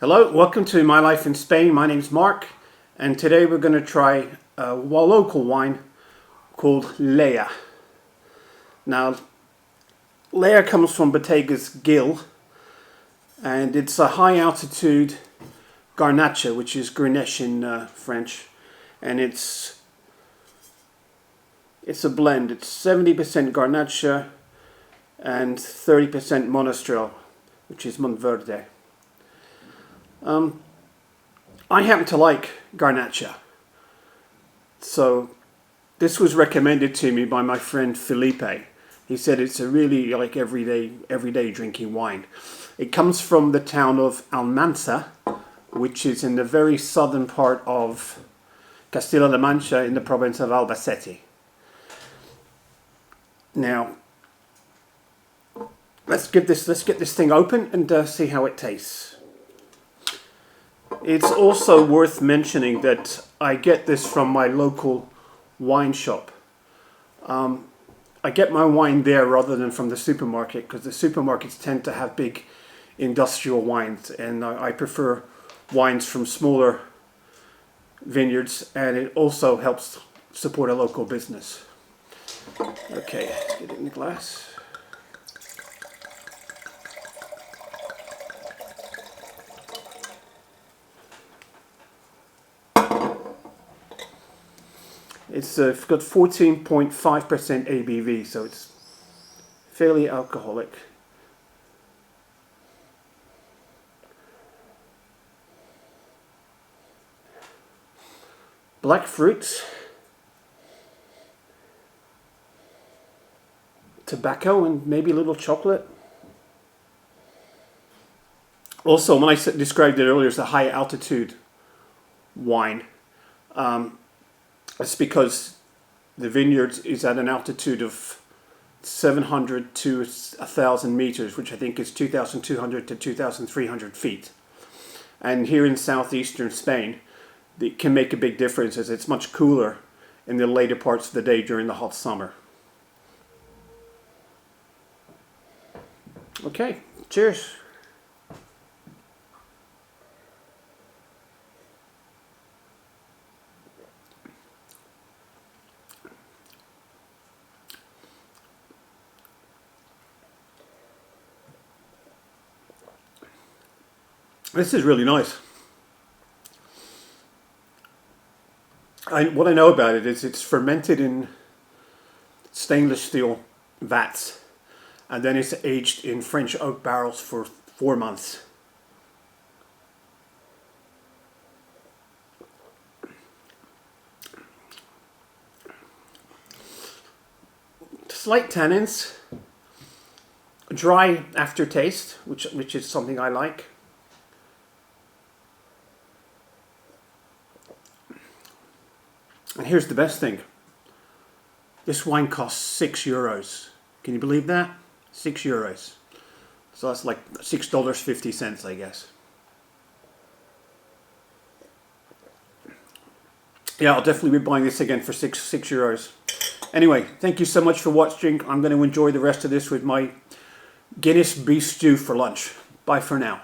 Hello, welcome to My Life in Spain. My name's Mark, and today we're going to try a local wine called Laya. Now, Laya comes from Bodegas Gil, and it's a high altitude Garnache, which is Garnache in French, and it's a blend. It's 70% Garnacha and 30% Monastrell, which is Monteverde. I happen to like Garnacha, so this was recommended to me by my friend Felipe. He said it's a really like everyday drinking wine. It comes from the town of Almansa, which is in the very southern part of Castilla-La Mancha in the province of Albacete. Now, let's get this thing open and see how it tastes. It's also worth mentioning that I get this from my local wine shop. I get my wine there rather than from the supermarket, because the supermarkets tend to have big industrial wines, and I prefer wines from smaller vineyards, and it also helps support a local business. Okay, let's get it in the glass. It's got 14.5% ABV, so it's fairly alcoholic. Black fruits, tobacco, and maybe a little chocolate. Also, when I described it earlier as a high altitude wine, it's because the vineyard is at an altitude of 700 to 1,000 meters, which I think is 2,200 to 2,300 feet. And here in southeastern Spain, it can make a big difference as it's much cooler in the later parts of the day during the hot summer. Okay, cheers. This is really nice. What I know about it is it's fermented in stainless steel vats, and then it's aged in French oak barrels for 4 months. Slight tannins, dry aftertaste, which is something I like. And here's the best thing. This wine costs €6. Can you believe that? €6. So that's like $6.50, I guess. Yeah, I'll definitely be buying this again for €6. Anyway, thank you so much for watching. I'm going to enjoy the rest of this with my Guinness beef stew for lunch. Bye for now.